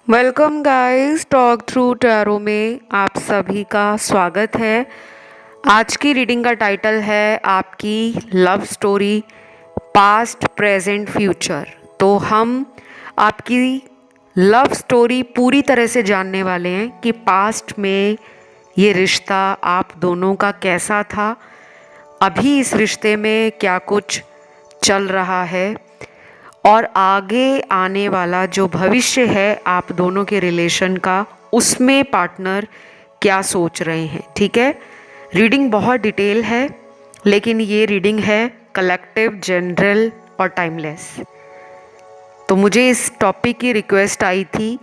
Welcome guys, talk through tarot में आप सभी का स्वागत है। आज की रीडिंग का टाइटल है आपकी love story past present future. तो हम आपकी लव स्टोरी पूरी तरह से जानने वाले हैं कि पास्ट में ये रिश्ता आप दोनों का कैसा था, अभी इस रिश्ते में क्या कुछ चल रहा है और आगे आने वाला जो भविष्य है आप दोनों के रिलेशन का, उसमें पार्टनर क्या सोच रहे हैं। ठीक है, रीडिंग बहुत डिटेल है, लेकिन ये रीडिंग है कलेक्टिव, जनरल और टाइमलेस। तो मुझे इस टॉपिक की रिक्वेस्ट आई थी,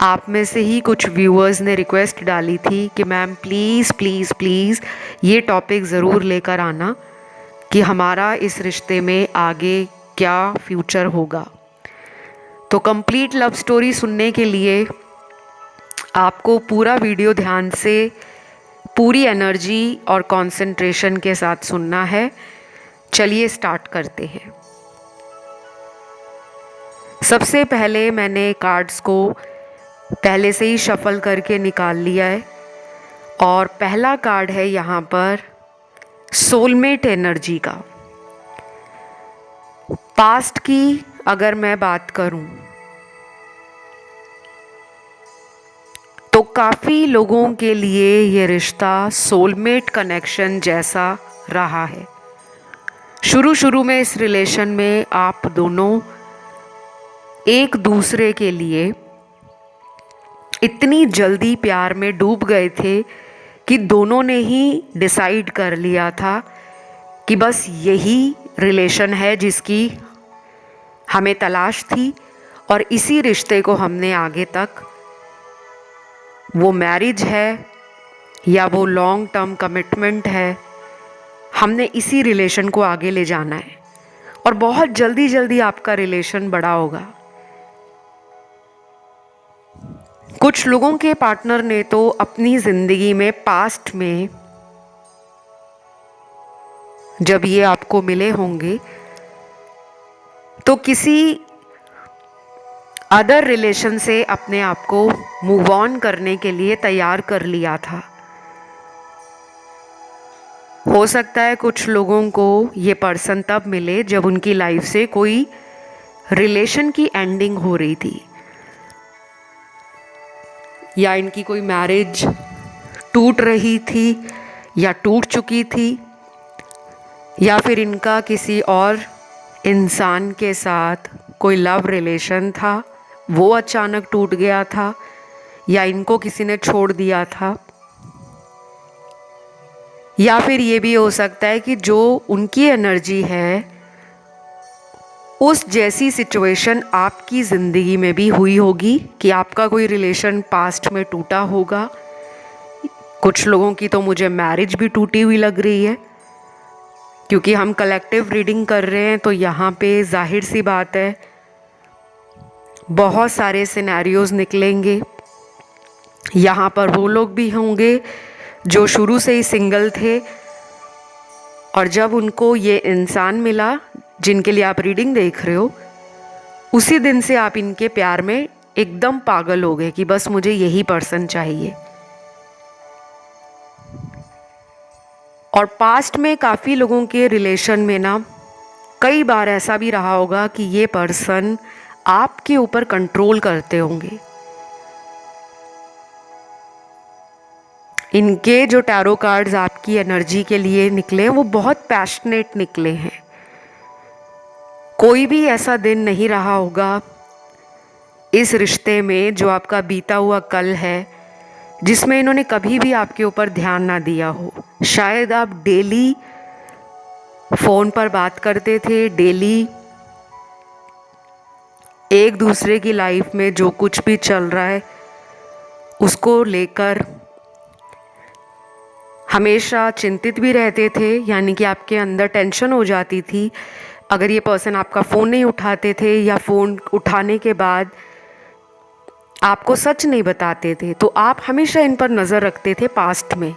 आप में से ही कुछ व्यूअर्स ने रिक्वेस्ट डाली थी कि मैम प्लीज़ प्लीज़ प्लीज़ ये टॉपिक ज़रूर लेकर आना कि हमारा इस रिश्ते में आगे क्या फ्यूचर होगा। तो कंप्लीट लव स्टोरी सुनने के लिए आपको पूरा वीडियो ध्यान से, पूरी एनर्जी और कंसंट्रेशन के साथ सुनना है। चलिए स्टार्ट करते हैं। सबसे पहले मैंने कार्ड्स को पहले से ही शफल करके निकाल लिया है और पहला कार्ड है यहाँ पर सोलमेट एनर्जी का। पास्ट की अगर मैं बात करूं तो काफ़ी लोगों के लिए ये रिश्ता सोलमेट कनेक्शन जैसा रहा है। शुरू में इस रिलेशन में आप दोनों एक दूसरे के लिए इतनी जल्दी प्यार में डूब गए थे कि दोनों ने ही डिसाइड कर लिया था कि बस यही रिलेशन है जिसकी हमें तलाश थी और इसी रिश्ते को हमने आगे तक, वो मैरिज है या वो लॉन्ग टर्म कमिटमेंट है, हमने इसी रिलेशन को आगे ले जाना है और बहुत जल्दी जल्दी आपका रिलेशन बड़ा होगा। कुछ लोगों के पार्टनर ने तो अपनी ज़िंदगी में पास्ट में जब ये आपको मिले होंगे तो किसी अदर रिलेशन से अपने आप को मूव ऑन करने के लिए तैयार कर लिया था। हो सकता है कुछ लोगों को ये पर्सन तब मिले जब उनकी लाइफ से कोई रिलेशन की एंडिंग हो रही थी या इनकी कोई मैरिज टूट रही थी या टूट चुकी थी या फिर इनका किसी और इंसान के साथ कोई लव रिलेशन था, वो अचानक टूट गया था या इनको किसी ने छोड़ दिया था। या फिर ये भी हो सकता है कि जो उनकी एनर्जी है उस जैसी सिचुएशन आपकी ज़िंदगी में भी हुई होगी कि आपका कोई रिलेशन पास्ट में टूटा होगा। कुछ लोगों की तो मुझे मैरिज भी टूटी हुई लग रही है, क्योंकि हम कलेक्टिव रीडिंग कर रहे हैं तो यहाँ पे जाहिर सी बात है बहुत सारे सिनेरियोज़ निकलेंगे। यहाँ पर वो लोग भी होंगे जो शुरू से ही सिंगल थे और जब उनको ये इंसान मिला जिनके लिए आप रीडिंग देख रहे हो, उसी दिन से आप इनके प्यार में एकदम पागल हो गए कि बस मुझे यही पर्सन चाहिए। और पास्ट में काफ़ी लोगों के रिलेशन में ना कई बार ऐसा भी रहा होगा कि ये पर्सन आपके ऊपर कंट्रोल करते होंगे। इनके जो टैरो कार्ड्स आपकी एनर्जी के लिए निकले वो बहुत पैशनेट निकले हैं। कोई भी ऐसा दिन नहीं रहा होगा इस रिश्ते में जो आपका बीता हुआ कल है जिसमें इन्होंने कभी भी आपके ऊपर ध्यान ना दिया हो। शायद आप डेली फ़ोन पर बात करते थे, डेली एक दूसरे की लाइफ में जो कुछ भी चल रहा है उसको लेकर हमेशा चिंतित भी रहते थे, यानी कि आपके अंदर टेंशन हो जाती थी अगर ये पर्सन आपका फ़ोन नहीं उठाते थे या फ़ोन उठाने के बाद आपको सच नहीं बताते थे, तो आप हमेशा इन पर नज़र रखते थे पास्ट में।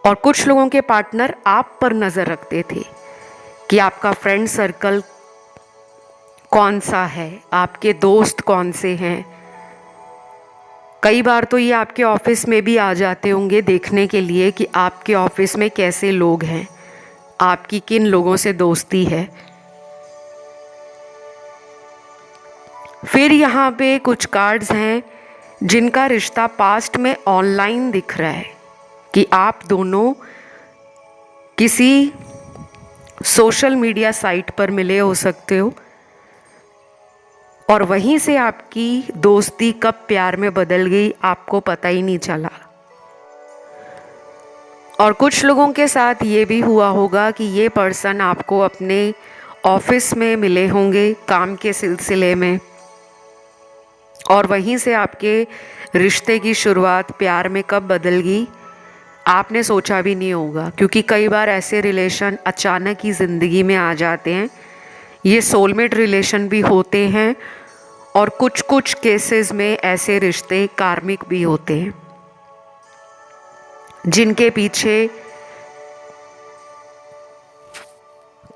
और कुछ लोगों के पार्टनर आप पर नज़र रखते थे कि आपका फ्रेंड सर्कल कौन सा है, आपके दोस्त कौन से हैं, कई बार तो ये आपके ऑफिस में भी आ जाते होंगे देखने के लिए कि आपके ऑफिस में कैसे लोग हैं, आपकी किन लोगों से दोस्ती है। फिर यहाँ पे कुछ कार्ड्स हैं जिनका रिश्ता पास्ट में ऑनलाइन दिख रहा है कि आप दोनों किसी सोशल मीडिया साइट पर मिले हो सकते हो और वहीं से आपकी दोस्ती कब प्यार में बदल गई आपको पता ही नहीं चला। और कुछ लोगों के साथ ये भी हुआ होगा कि ये पर्सन आपको अपने ऑफिस में मिले होंगे काम के सिलसिले में और वहीं से आपके रिश्ते की शुरुआत प्यार में कब बदल गई आपने सोचा भी नहीं होगा, क्योंकि कई बार ऐसे रिलेशन अचानक ही ज़िंदगी में आ जाते हैं। ये सोलमेट रिलेशन भी होते हैं और कुछ कुछ केसेस में ऐसे रिश्ते कार्मिक भी होते हैं जिनके पीछे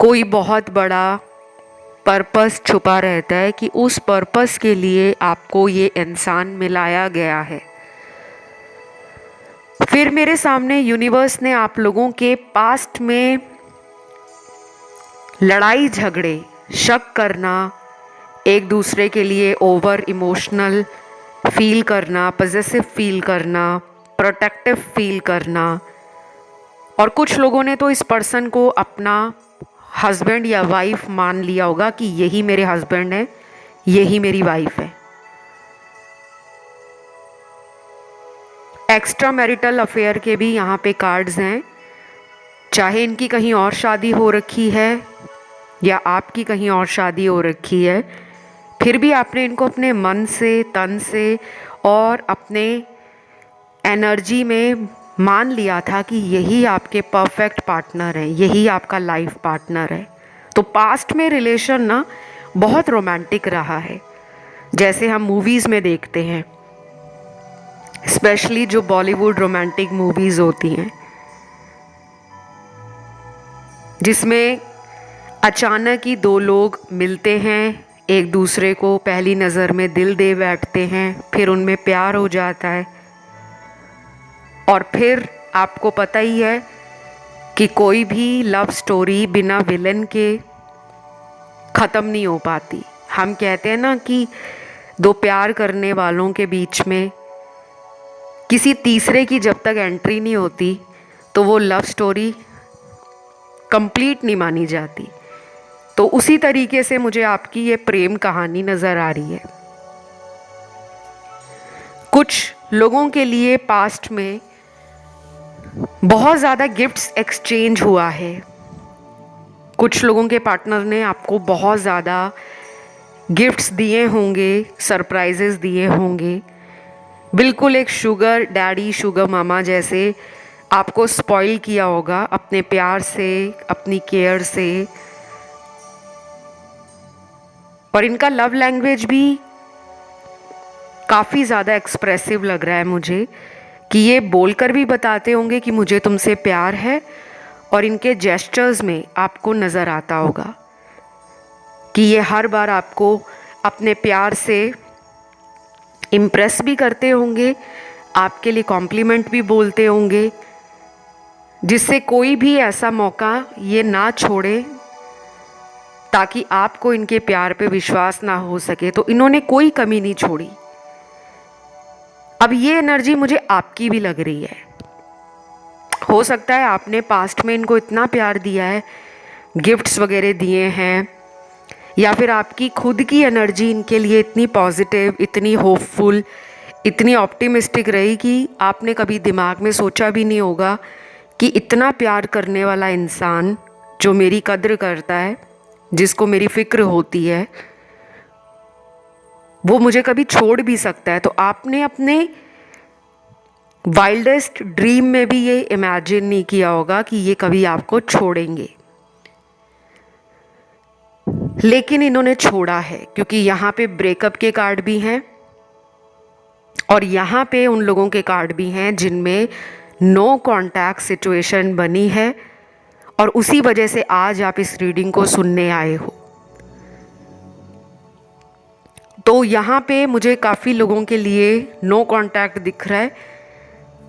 कोई बहुत बड़ा पर्पस छुपा रहता है कि उस पर्पस के लिए आपको ये इंसान मिलाया गया है। फिर मेरे सामने यूनिवर्स ने आप लोगों के पास्ट में लड़ाई झगड़े, शक करना, एक दूसरे के लिए ओवर इमोशनल फील करना, पॉजेसिव फील करना, प्रोटेक्टिव फील करना, और कुछ लोगों ने तो इस पर्सन को अपना हस्बैंड या वाइफ मान लिया होगा कि यही मेरे हस्बैंड है, यही मेरी वाइफ है। एक्स्ट्रा मैरिटल अफेयर के भी यहाँ पे कार्ड्स हैं, चाहे इनकी कहीं और शादी हो रखी है या आपकी कहीं और शादी हो रखी है, फिर भी आपने इनको अपने मन से, तन से और अपने एनर्जी में मान लिया था कि यही आपके परफेक्ट पार्टनर है, यही आपका लाइफ पार्टनर है। तो पास्ट में रिलेशन ना बहुत रोमांटिक रहा है, जैसे हम मूवीज़ में देखते हैं, स्पेशली जो बॉलीवुड रोमांटिक मूवीज़ होती हैं जिसमें अचानक ही दो लोग मिलते हैं, एक दूसरे को पहली नज़र में दिल दे बैठते हैं, फिर उनमें प्यार हो जाता है और फिर आपको पता ही है कि कोई भी लव स्टोरी बिना विलन के ख़त्म नहीं हो पाती। हम कहते हैं ना कि दो प्यार करने वालों के बीच में किसी तीसरे की जब तक एंट्री नहीं होती तो वो लव स्टोरी कंप्लीट नहीं मानी जाती। तो उसी तरीके से मुझे आपकी ये प्रेम कहानी नज़र आ रही है। कुछ लोगों के लिए पास्ट में बहुत ज़्यादा गिफ्ट्स एक्सचेंज हुआ है। कुछ लोगों के पार्टनर ने आपको बहुत ज़्यादा गिफ्ट्स दिए होंगे, सरप्राइजेस दिए होंगे, बिल्कुल एक शुगर डैडी शुगर मामा जैसे आपको स्पॉइल किया होगा अपने प्यार से, अपनी केयर से। और इनका लव लैंग्वेज भी काफ़ी ज़्यादा एक्सप्रेसिव लग रहा है मुझे कि ये बोलकर भी बताते होंगे कि मुझे तुमसे प्यार है, और इनके जेस्चर्स में आपको नज़र आता होगा कि ये हर बार आपको अपने प्यार से इम्प्रेस भी करते होंगे, आपके लिए कॉम्प्लीमेंट भी बोलते होंगे, जिससे कोई भी ऐसा मौका ये ना छोड़े ताकि आपको इनके प्यार पे विश्वास ना हो सके। तो इन्होंने कोई कमी नहीं छोड़ी। अब ये एनर्जी मुझे आपकी भी लग रही है। हो सकता है आपने पास्ट में इनको इतना प्यार दिया है, गिफ्ट्स वगैरह दिए हैं, या फिर आपकी खुद की एनर्जी इनके लिए इतनी पॉजिटिव, इतनी होपफुल, इतनी ऑप्टिमिस्टिक रही कि आपने कभी दिमाग में सोचा भी नहीं होगा कि इतना प्यार करने वाला इंसान जो मेरी कद्र करता है, जिसको मेरी फ़िक्र होती है, वो मुझे कभी छोड़ भी सकता है। तो आपने अपने वाइल्डेस्ट ड्रीम में भी ये इमेजिन नहीं किया होगा कि ये कभी आपको छोड़ेंगे, लेकिन इन्होंने छोड़ा है, क्योंकि यहाँ पे ब्रेकअप के कार्ड भी हैं और यहाँ पे उन लोगों के कार्ड भी हैं जिनमें नो कॉन्टैक्ट सिचुएशन बनी है, और उसी वजह से आज आप इस रीडिंग को सुनने आए हो। तो यहाँ पे मुझे काफ़ी लोगों के लिए नो कांटेक्ट दिख रहा है।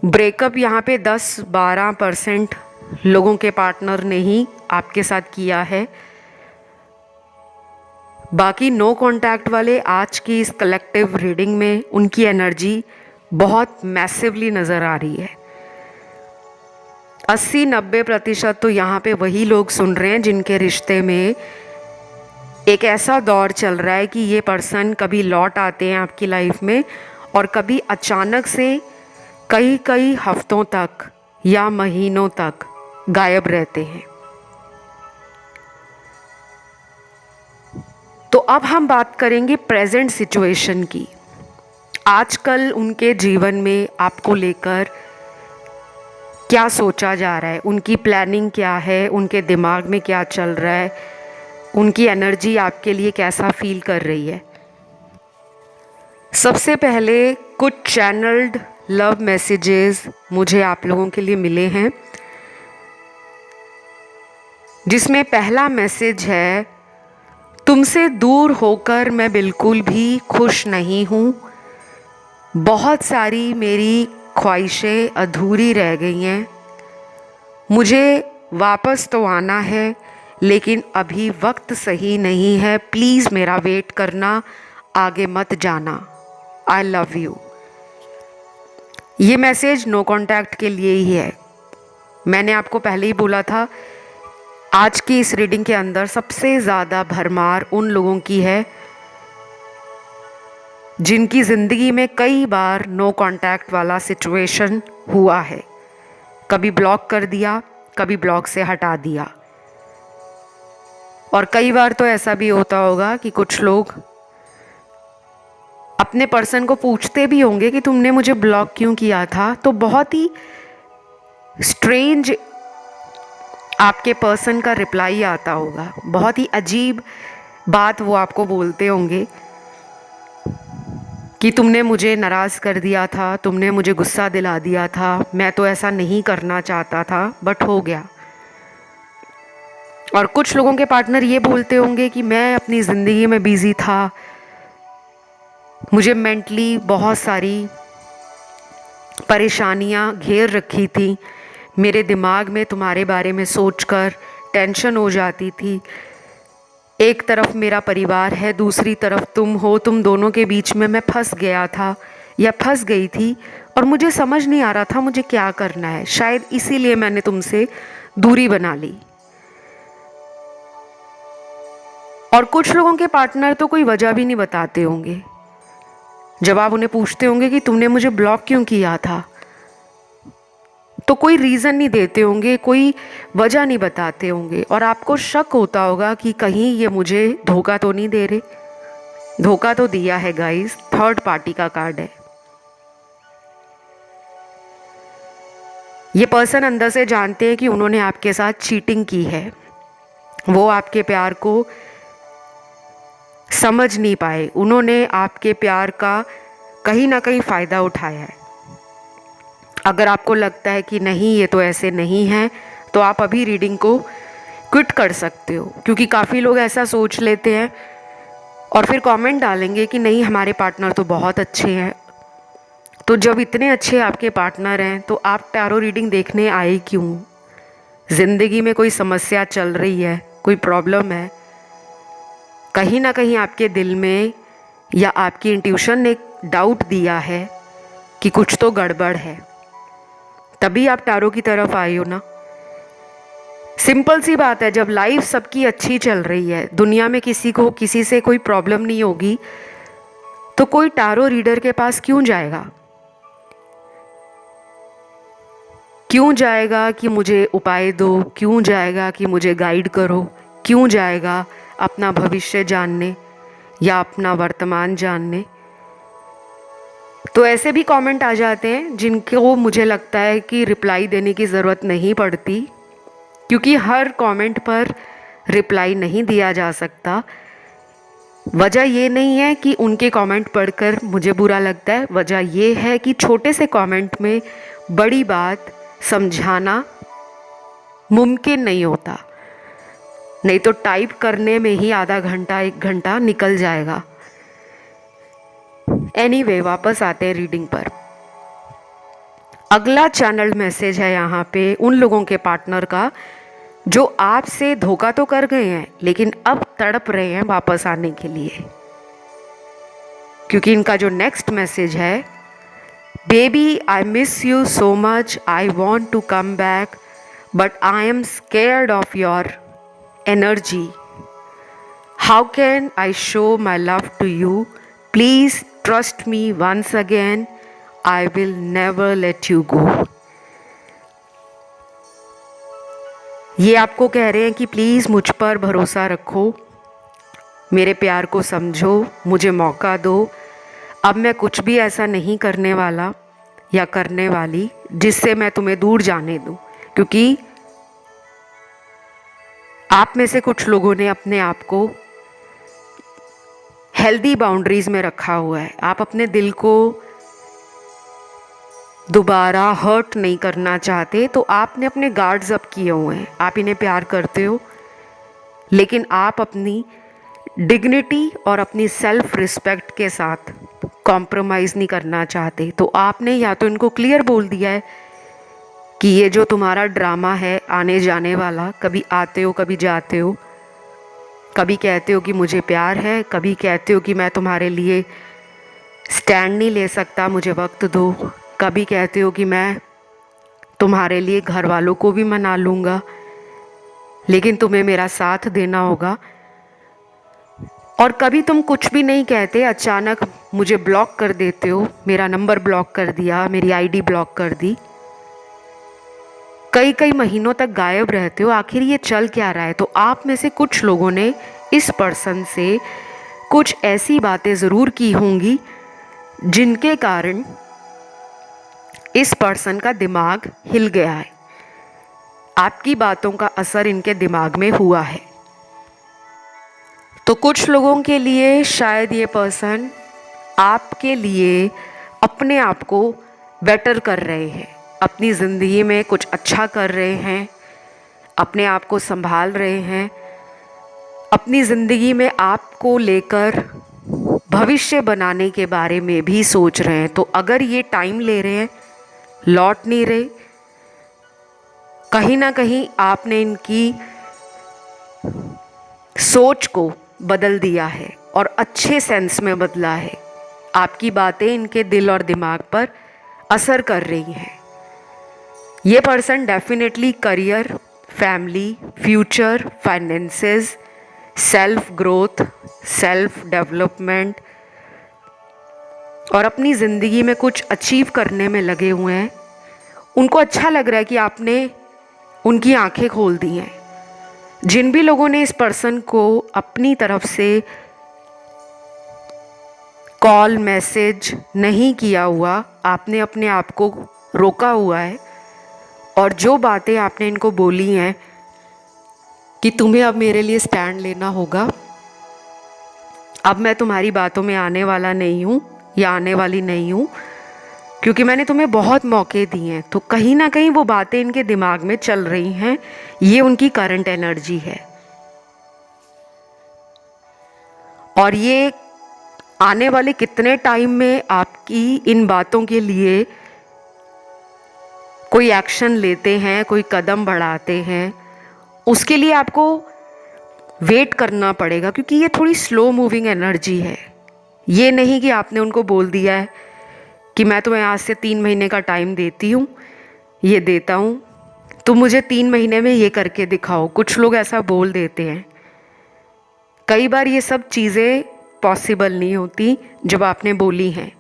ब्रेकअप यहाँ पे 10-12% लोगों के पार्टनर ने ही आपके साथ किया है। बाकी नो कांटेक्ट वाले आज की इस कलेक्टिव रीडिंग में उनकी एनर्जी बहुत मैसिवली नज़र आ रही है। 80-90% तो यहाँ पे वही लोग सुन रहे हैं जिनके रिश्ते में एक ऐसा दौर चल रहा है कि ये पर्सन कभी लौट आते हैं आपकी लाइफ में और कभी अचानक से कई कई हफ्तों तक या महीनों तक गायब रहते हैं। तो अब हम बात करेंगे प्रेजेंट सिचुएशन की। आजकल उनके जीवन में आपको लेकर क्या सोचा जा रहा है, उनकी प्लानिंग क्या है, उनके दिमाग में क्या चल रहा है, उनकी एनर्जी आपके लिए कैसा फील कर रही है। सबसे पहले कुछ चैनल्ड लव मैसेजेस मुझे आप लोगों के लिए मिले हैं, जिसमें पहला मैसेज है, तुमसे दूर होकर मैं बिल्कुल भी खुश नहीं हूँ। बहुत सारी मेरी ख्वाहिशें अधूरी रह गई हैं। मुझे वापस तो आना है, लेकिन अभी वक्त सही नहीं है। प्लीज़ मेरा वेट करना, आगे मत जाना। I love you. ये मैसेज नो कांटेक्ट के लिए ही है। मैंने आपको पहले ही बोला था, आज की इस रीडिंग के अंदर सबसे ज़्यादा भरमार उन लोगों की है जिनकी ज़िंदगी में कई बार नो कांटेक्ट वाला सिचुएशन हुआ है। कभी ब्लॉक कर दिया, कभी ब्लॉक से हटा दिया, और कई बार तो ऐसा भी होता होगा कि कुछ लोग अपने पर्सन को पूछते भी होंगे कि तुमने मुझे ब्लॉक क्यों किया था। तो बहुत ही स्ट्रेंज आपके पर्सन का रिप्लाई आता होगा, बहुत ही अजीब बात वो आपको बोलते होंगे कि तुमने मुझे नाराज़ कर दिया था, तुमने मुझे गुस्सा दिला दिया था, मैं तो ऐसा नहीं करना चाहता था बट हो गया। और कुछ लोगों के पार्टनर ये बोलते होंगे कि मैं अपनी ज़िंदगी में बिज़ी था, मुझे मेंटली बहुत सारी परेशानियां घेर रखी थी, मेरे दिमाग में तुम्हारे बारे में सोचकर टेंशन हो जाती थी। एक तरफ मेरा परिवार है, दूसरी तरफ तुम हो, तुम दोनों के बीच में मैं फंस गया था या फंस गई थी और मुझे समझ नहीं आ रहा था मुझे क्या करना है। शायद इसीलिए मैंने तुमसे दूरी बना ली। और कुछ लोगों के पार्टनर तो कोई वजह भी नहीं बताते होंगे। जब आप उन्हें पूछते होंगे कि तुमने मुझे ब्लॉक क्यों किया था, तो कोई रीज़न नहीं देते होंगे, कोई वजह नहीं बताते होंगे, और आपको शक होता होगा कि कहीं ये मुझे धोखा तो नहीं दे रहे। धोखा तो दिया है गाइस, थर्ड पार्टी का कार्ड है। ये पर्सन अंदर से जानते हैं कि उन्होंने आपके साथ चीटिंग की है। वो आपके प्यार को समझ नहीं पाए, उन्होंने आपके प्यार का कहीं ना कहीं फ़ायदा उठाया है। अगर आपको लगता है कि नहीं ये तो ऐसे नहीं है, तो आप अभी रीडिंग को क्विट कर सकते हो, क्योंकि काफ़ी लोग ऐसा सोच लेते हैं और फिर कमेंट डालेंगे कि नहीं हमारे पार्टनर तो बहुत अच्छे हैं। तो जब इतने अच्छे आपके पार्टनर हैं तो आप टैरो रीडिंग देखने आए क्यों? ज़िंदगी में कोई समस्या चल रही है, कोई प्रॉब्लम है, कहीं ना कहीं आपके दिल में या आपकी इंट्यूशन ने डाउट दिया है कि कुछ तो गड़बड़ है, तभी आप टैरो की तरफ आए हो ना। सिंपल सी बात है, जब लाइफ सबकी अच्छी चल रही है, दुनिया में किसी को किसी से कोई प्रॉब्लम नहीं होगी, तो कोई टैरो रीडर के पास क्यों जाएगा? क्यों जाएगा कि मुझे उपाय दो, क्यों जाएगा कि मुझे गाइड करो, क्यों जाएगा अपना भविष्य जानने या अपना वर्तमान जानने? तो ऐसे भी कमेंट आ जाते हैं जिनको मुझे लगता है कि रिप्लाई देने की ज़रूरत नहीं पड़ती, क्योंकि हर कमेंट पर रिप्लाई नहीं दिया जा सकता। वजह ये नहीं है कि उनके कमेंट पढ़कर मुझे बुरा लगता है, वजह ये है कि छोटे से कमेंट में बड़ी बात समझाना मुमकिन नहीं होता, नहीं तो टाइप करने में ही आधा घंटा 1 घंटा निकल जाएगा। एनीवे, वापस आते हैं रीडिंग पर। अगला चैनल मैसेज है यहाँ पे उन लोगों के पार्टनर का जो आपसे धोखा तो कर गए हैं लेकिन अब तड़प रहे हैं वापस आने के लिए, क्योंकि इनका जो नेक्स्ट मैसेज है, baby I miss you so much, I want to come back but I am scared of your energy, how can I show my love to you, please trust me once again, I will never let you go. ये आपको कह रहे हैं कि please मुझ पर भरोसा रखो, मेरे प्यार को समझो, मुझे मौका दो। अब मैं कुछ भी ऐसा नहीं करने वाला या करने वाली जिससे मैं तुम्हें दूर जाने दूं, क्योंकि आप में से कुछ लोगों ने अपने आप को हेल्दी बाउंड्रीज में रखा हुआ है। आप अपने दिल को दोबारा हर्ट नहीं करना चाहते, तो आपने अपने गार्ड्स अप किए हुए हैं। आप इन्हें प्यार करते हो लेकिन आप अपनी डिग्निटी और अपनी सेल्फ रिस्पेक्ट के साथ कॉम्प्रोमाइज़ नहीं करना चाहते। तो आपने या तो इनको क्लियर बोल दिया है कि ये जो तुम्हारा ड्रामा है आने जाने वाला, कभी आते हो कभी जाते हो, कभी कहते हो कि मुझे प्यार है, कभी कहते हो कि मैं तुम्हारे लिए स्टैंड नहीं ले सकता, मुझे वक्त दो, कभी कहते हो कि मैं तुम्हारे लिए घर वालों को भी मना लूँगा लेकिन तुम्हें मेरा साथ देना होगा, और कभी तुम कुछ भी नहीं कहते, अचानक मुझे ब्लॉक कर देते हो, मेरा नंबर ब्लॉक कर दिया, मेरी आईडी ब्लॉक कर दी, कई कई महीनों तक गायब रहते हो। आखिर ये चल क्या रहा है? तो आप में से कुछ लोगों ने इस पर्सन से कुछ ऐसी बातें ज़रूर की होंगी जिनके कारण इस पर्सन का दिमाग हिल गया है। आपकी बातों का असर इनके दिमाग में हुआ है। तो कुछ लोगों के लिए शायद ये पर्सन आपके लिए अपने आप को बेटर कर रहे हैं, अपनी ज़िंदगी में कुछ अच्छा कर रहे हैं, अपने आप को संभाल रहे हैं, अपनी ज़िंदगी में आपको लेकर भविष्य बनाने के बारे में भी सोच रहे हैं। तो अगर ये टाइम ले रहे हैं, लौट नहीं रहे, कहीं ना कहीं आपने इनकी सोच को बदल दिया है और अच्छे सेंस में बदला है। आपकी बातें इनके दिल और दिमाग पर असर कर रही हैं। ये person definitely career, family, future, finances, self growth, self development और अपनी ज़िंदगी में कुछ अचीव करने में लगे हुए हैं। उनको अच्छा लग रहा है कि आपने उनकी आंखें खोल दी हैं। जिन भी लोगों ने इस पर्सन को अपनी तरफ से कॉल, मैसेज नहीं किया हुआ, आपने अपने आप को रोका हुआ है, और जो बातें आपने इनको बोली हैं कि तुम्हें अब मेरे लिए स्टैंड लेना होगा, अब मैं तुम्हारी बातों में आने वाला नहीं हूँ या आने वाली नहीं हूँ, क्योंकि मैंने तुम्हें बहुत मौके दिए हैं। तो कहीं ना कहीं वो बातें इनके दिमाग में चल रही हैं। ये उनकी करंट एनर्जी है और ये आने वाले कितने टाइम में आपकी इन बातों के लिए कोई एक्शन लेते हैं, कोई कदम बढ़ाते हैं, उसके लिए आपको वेट करना पड़ेगा, क्योंकि ये थोड़ी स्लो मूविंग एनर्जी है। ये नहीं कि आपने उनको बोल दिया है कि मैं तुम्हें आज से 3 महीने का टाइम देती हूँ, ये देता हूँ, तुम मुझे 3 महीने में ये करके दिखाओ। कुछ लोग ऐसा बोल देते हैं। कई बार ये सब चीज़ें पॉसिबल नहीं होती जब आपने बोली हैं।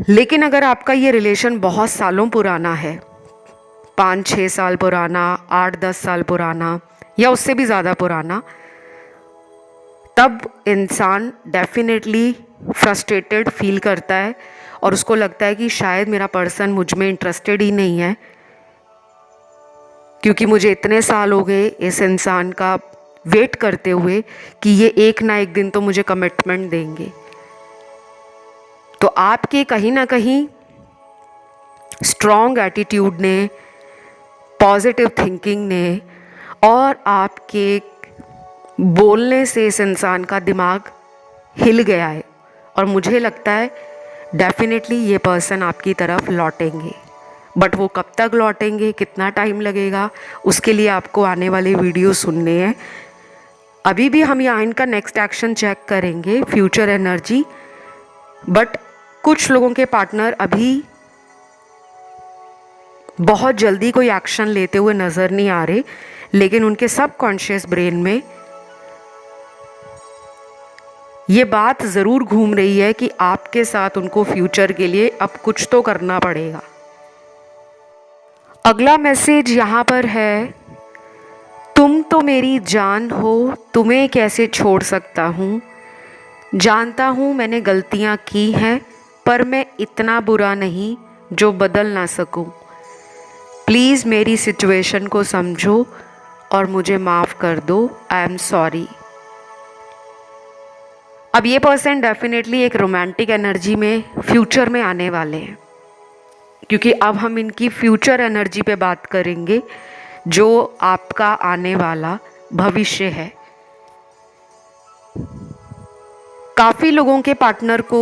लेकिन अगर आपका ये रिलेशन बहुत सालों पुराना है, 5-6 साल पुराना, 8-10 साल पुराना या उससे भी ज़्यादा पुराना, तब इंसान डेफिनेटली फ्रस्ट्रेटेड फील करता है और उसको लगता है कि शायद मेरा पर्सन मुझ में इंटरेस्टेड ही नहीं है, क्योंकि मुझे इतने साल हो गए इस इंसान का वेट करते हुए कि ये एक ना एक दिन तो मुझे कमिटमेंट देंगे। तो आपके कहीं ना कहीं स्ट्रॉन्ग एटीट्यूड ने, पॉजिटिव थिंकिंग ने और आपके बोलने से इस इंसान का दिमाग हिल गया है और मुझे लगता है डेफिनेटली ये पर्सन आपकी तरफ लौटेंगे। बट वो कब तक लौटेंगे, कितना टाइम लगेगा, उसके लिए आपको आने वाले वीडियो सुनने हैं। अभी भी हम यहाँ इनका नेक्स्ट एक्शन चेक करेंगे, फ्यूचर एनर्जी। बट कुछ लोगों के पार्टनर अभी बहुत जल्दी कोई एक्शन लेते हुए नज़र नहीं आ रहे, लेकिन उनके सबकॉन्शियस ब्रेन में ये बात ज़रूर घूम रही है कि आपके साथ उनको फ्यूचर के लिए अब कुछ तो करना पड़ेगा। अगला मैसेज यहाँ पर है, तुम तो मेरी जान हो, तुम्हें कैसे छोड़ सकता हूँ। जानता हूँ मैंने गलतियाँ की हैं, पर मैं इतना बुरा नहीं जो बदल ना सकूँ। प्लीज़ मेरी सिचुएशन को समझो और मुझे माफ़ कर दो। I am sorry. अब ये पर्सन डेफिनेटली एक रोमांटिक एनर्जी में फ्यूचर में आने वाले हैं, क्योंकि अब हम इनकी फ्यूचर एनर्जी पे बात करेंगे जो आपका आने वाला भविष्य है। काफ़ी लोगों के पार्टनर को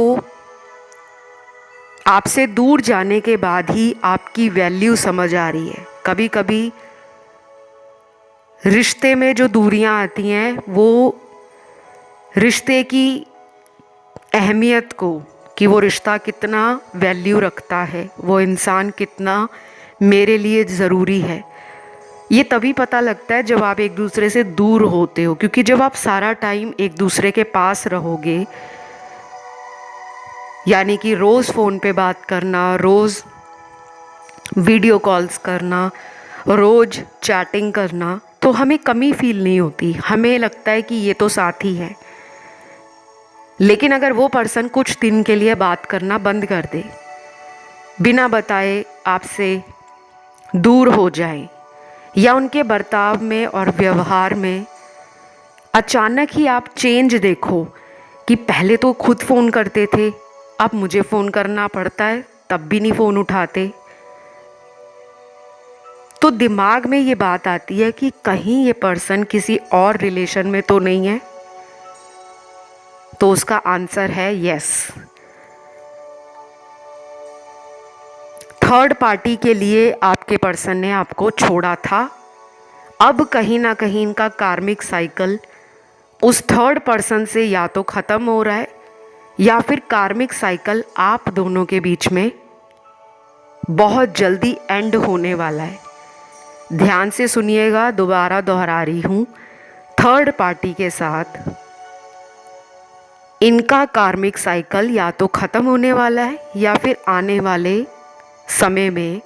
आपसे दूर जाने के बाद ही आपकी वैल्यू समझ आ रही है। कभी कभी रिश्ते में जो दूरियां आती हैं वो रिश्ते की अहमियत को, कि वो रिश्ता कितना वैल्यू रखता है, वो इंसान कितना मेरे लिए ज़रूरी है, ये तभी पता लगता है जब आप एक दूसरे से दूर होते हो। क्योंकि जब आप सारा टाइम एक दूसरे के पास रहोगे, यानी कि रोज़ फ़ोन पे बात करना, रोज़ वीडियो कॉल्स करना, रोज़ चैटिंग करना, तो हमें कमी फील नहीं होती, हमें लगता है कि ये तो साथी है। लेकिन अगर वो पर्सन कुछ दिन के लिए बात करना बंद कर दे, बिना बताए आपसे दूर हो जाए, या उनके बर्ताव में और व्यवहार में अचानक ही आप चेंज देखो कि पहले तो खुद फ़ोन करते थे, अब मुझे फ़ोन करना पड़ता है, तब भी नहीं फ़ोन उठाते, तो दिमाग में ये बात आती है कि कहीं ये पर्सन किसी और रिलेशन में तो नहीं है। तो उसका आंसर है यस। थर्ड पार्टी के लिए आपके पर्सन ने आपको छोड़ा था। अब कहीं ना कहीं इनका कार्मिक साइकिल उस थर्ड पर्सन से या तो ख़त्म हो रहा है, या फिर कार्मिक साइकिल आप दोनों के बीच में बहुत जल्दी एंड होने वाला है। ध्यान से सुनिएगा, दोबारा दोहरा रही हूँ, थर्ड पार्टी के साथ इनका कार्मिक साइकिल या तो ख़त्म होने वाला है, या फिर आने वाले समय में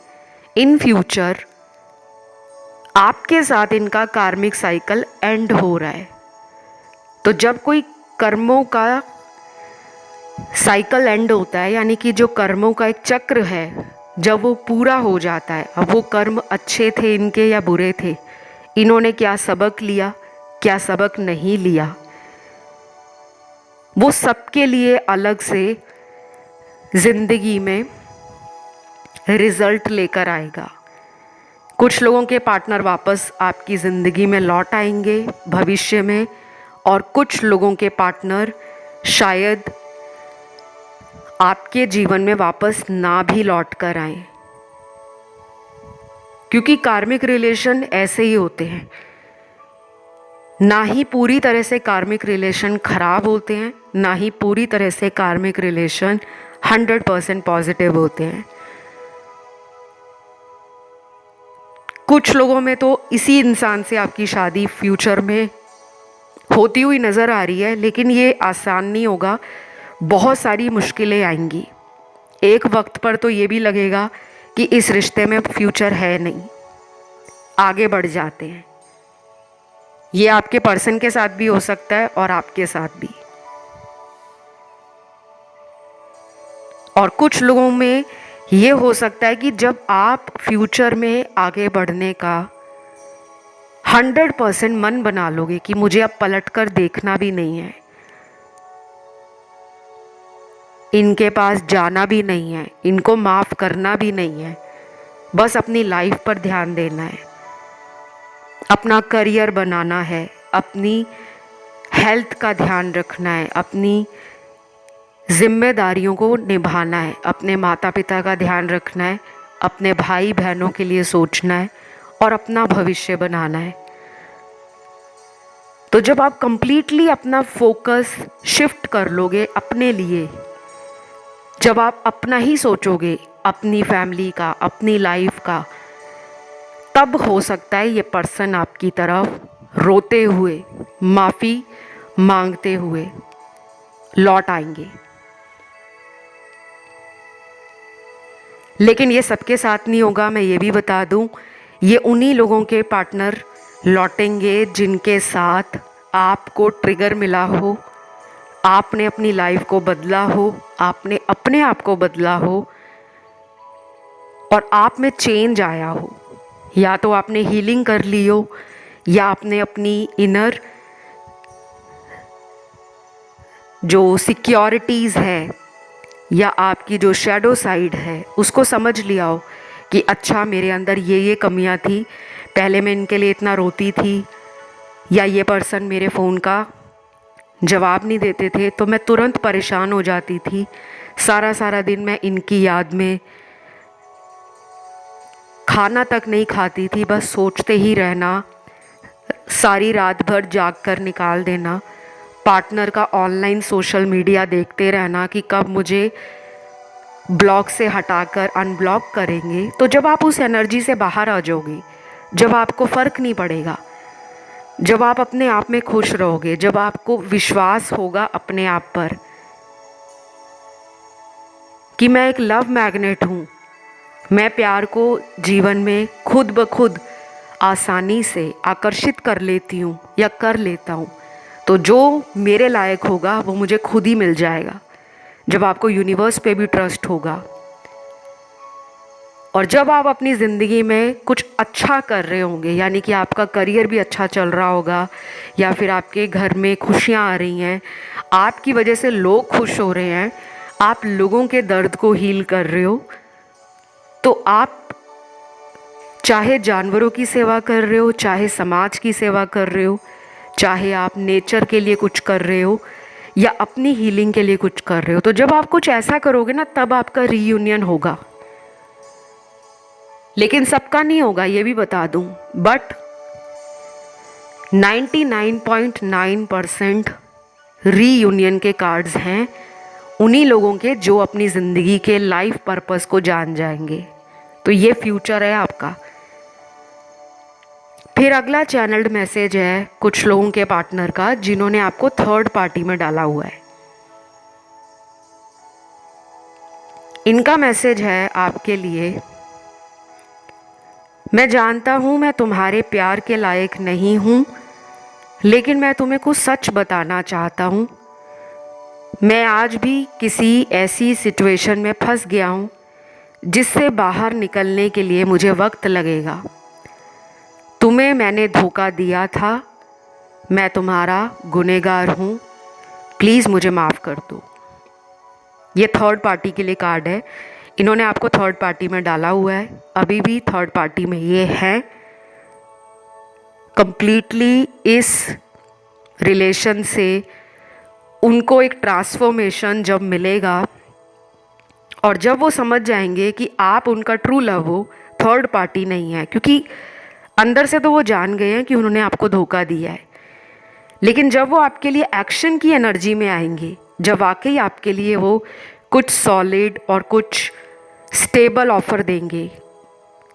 इन फ्यूचर आपके साथ इनका कार्मिक साइकिल एंड हो रहा है। तो जब कोई कर्मों का साइकिल एंड होता है, यानी कि जो कर्मों का एक चक्र है, जब वो पूरा हो जाता है, अब वो कर्म अच्छे थे इनके या बुरे थे, इन्होंने क्या सबक लिया, क्या सबक नहीं लिया, वो सबके लिए अलग से ज़िंदगी में रिज़ल्ट लेकर आएगा। कुछ लोगों के पार्टनर वापस आपकी ज़िंदगी में लौट आएंगे भविष्य में, और कुछ लोगों के पार्टनर शायद आपके जीवन में वापस ना भी लौट कर आए, क्योंकि कार्मिक रिलेशन ऐसे ही होते हैं। ना ही पूरी तरह से कार्मिक रिलेशन खराब होते हैं, ना ही पूरी तरह से कार्मिक रिलेशन 100% पॉजिटिव होते हैं। कुछ लोगों में तो इसी इंसान से आपकी शादी फ्यूचर में होती हुई नज़र आ रही है, लेकिन ये आसान नहीं होगा, बहुत सारी मुश्किलें आएंगी। एक वक्त पर तो ये भी लगेगा कि इस रिश्ते में फ्यूचर है नहीं, आगे बढ़ जाते हैं। ये आपके पर्सन के साथ भी हो सकता है और आपके साथ भी। और कुछ लोगों में ये हो सकता है कि जब आप फ्यूचर में आगे बढ़ने का 100% मन बना लोगे कि मुझे अब पलट कर देखना भी नहीं है, इनके पास जाना भी नहीं है, इनको माफ़ करना भी नहीं है, बस अपनी लाइफ पर ध्यान देना है, अपना करियर बनाना है, अपनी हेल्थ का ध्यान रखना है, अपनी जिम्मेदारियों को निभाना है, अपने माता पिता का ध्यान रखना है, अपने भाई बहनों के लिए सोचना है और अपना भविष्य बनाना है। तो जब आप कंप्लीटली अपना फोकस शिफ्ट कर लोगे अपने लिए, जब आप अपना ही सोचोगे, अपनी फैमिली का, अपनी लाइफ का, तब हो सकता है ये पर्सन आपकी तरफ रोते हुए, माफ़ी मांगते हुए लौट आएंगे। लेकिन ये सबके साथ नहीं होगा, मैं ये भी बता दूं, ये उन्हीं लोगों के पार्टनर लौटेंगे जिनके साथ आपको ट्रिगर मिला हो, आपने अपनी लाइफ को बदला हो, आपने अपने आप को बदला हो और आप में चेंज आया हो। या तो आपने हीलिंग कर ली हो, या आपने अपनी इनर जो सिक्योरिटीज़ है या आपकी जो शैडो साइड है उसको समझ लिया हो कि अच्छा मेरे अंदर ये कमियां थी, पहले मैं इनके लिए इतना रोती थी, या ये पर्सन मेरे फ़ोन का जवाब नहीं देते थे तो मैं तुरंत परेशान हो जाती थी, सारा दिन मैं इनकी याद में खाना तक नहीं खाती थी, बस सोचते ही रहना, सारी रात भर जाग कर निकाल देना, पार्टनर का ऑनलाइन सोशल मीडिया देखते रहना कि कब मुझे ब्लॉक से हटाकर अनब्लॉक करेंगे। तो जब आप उस एनर्जी से बाहर आ जाओगे, जब आपको फ़र्क नहीं पड़ेगा, जब आप अपने आप में खुश रहोगे, जब आपको विश्वास होगा अपने आप पर कि मैं एक लव मैग्नेट हूँ, मैं प्यार को जीवन में खुद ब खुद आसानी से आकर्षित कर लेती हूँ या कर लेता हूँ, तो जो मेरे लायक होगा वो मुझे खुद ही मिल जाएगा। जब आपको यूनिवर्स पे भी ट्रस्ट होगा और जब आप अपनी ज़िंदगी में कुछ अच्छा कर रहे होंगे, यानी कि आपका करियर भी अच्छा चल रहा होगा या फिर आपके घर में खुशियाँ आ रही हैं, आपकी वजह से लोग खुश हो रहे हैं, आप लोगों के दर्द को हील कर रहे हो, तो आप चाहे जानवरों की सेवा कर रहे हो, चाहे समाज की सेवा कर रहे हो, चाहे आप नेचर के लिए कुछ कर रहे हो या अपनी हीलिंग के लिए कुछ कर रहे हो, तो जब आप कुछ ऐसा करोगे ना तब आपका रीयूनियन होगा। लेकिन सबका नहीं होगा, ये भी बता दूं, बट 99.9% रीयूनियन के कार्ड्स हैं उन्हीं लोगों के जो अपनी ज़िंदगी के लाइफ पर्पस को जान जाएंगे। तो ये फ्यूचर है आपका। फिर अगला चैनल्ड मैसेज है कुछ लोगों के पार्टनर का जिन्होंने आपको थर्ड पार्टी में डाला हुआ है। इनका मैसेज है आपके लिए, मैं जानता हूँ मैं तुम्हारे प्यार के लायक नहीं हूँ, लेकिन मैं तुम्हें कुछ सच बताना चाहता हूँ। मैं आज भी किसी ऐसी सिचुएशन में फंस गया हूँ जिससे बाहर निकलने के लिए मुझे वक्त लगेगा। तुम्हें मैंने धोखा दिया था, मैं तुम्हारा गुनहगार हूँ, प्लीज़ मुझे माफ़ कर दो। ये थर्ड पार्टी के लिए कार्ड है। इन्होंने आपको थर्ड पार्टी में डाला हुआ है, अभी भी थर्ड पार्टी में ये हैं। कंप्लीटली इस रिलेशन से उनको एक ट्रांसफॉर्मेशन जब मिलेगा और जब वो समझ जाएंगे कि आप उनका ट्रू लव हो, थर्ड पार्टी नहीं है, क्योंकि अंदर से तो वो जान गए हैं कि उन्होंने आपको धोखा दिया है, लेकिन जब वो आपके लिए एक्शन की एनर्जी में आएंगे, जब वाकई आपके लिए वो कुछ सॉलिड और कुछ स्टेबल ऑफ़र देंगे,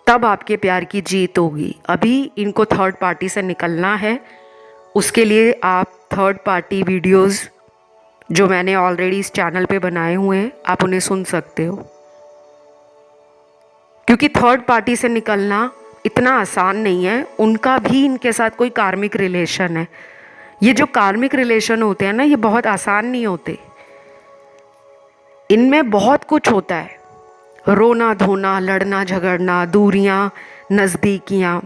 तब आपके प्यार की जीत होगी। अभी इनको थर्ड पार्टी से निकलना है, उसके लिए आप थर्ड पार्टी वीडियोस जो मैंने ऑलरेडी इस चैनल पे बनाए हुए हैं, आप उन्हें सुन सकते हो, क्योंकि थर्ड पार्टी से निकलना इतना आसान नहीं है। उनका भी इनके साथ कोई कार्मिक रिलेशन है। ये जो कार्मिक रिलेशन होते हैं ना, ये बहुत आसान नहीं होते, इनमें बहुत कुछ होता है, रोना धोना, लड़ना झगड़ना, दूरियां, नज़दीकियां,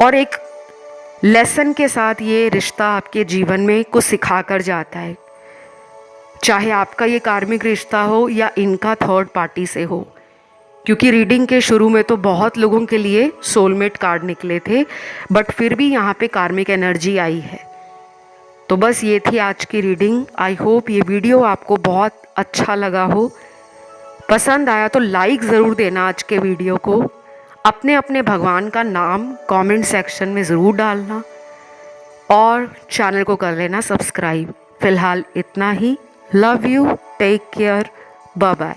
और एक लेसन के साथ ये रिश्ता आपके जीवन में कुछ सिखा कर जाता है, चाहे आपका ये कार्मिक रिश्ता हो या इनका थर्ड पार्टी से हो। क्योंकि रीडिंग के शुरू में तो बहुत लोगों के लिए सोलमेट कार्ड निकले थे, बट फिर भी यहाँ पे कार्मिक एनर्जी आई है। तो बस ये थी आज की रीडिंग। आई होप ये वीडियो आपको बहुत अच्छा लगा हो। पसंद आया तो लाइक ज़रूर देना आज के वीडियो को। अपने अपने भगवान का नाम कमेंट सेक्शन में ज़रूर डालना और चैनल को कर लेना सब्सक्राइब। फ़िलहाल इतना ही। Love you, take care, bye bye.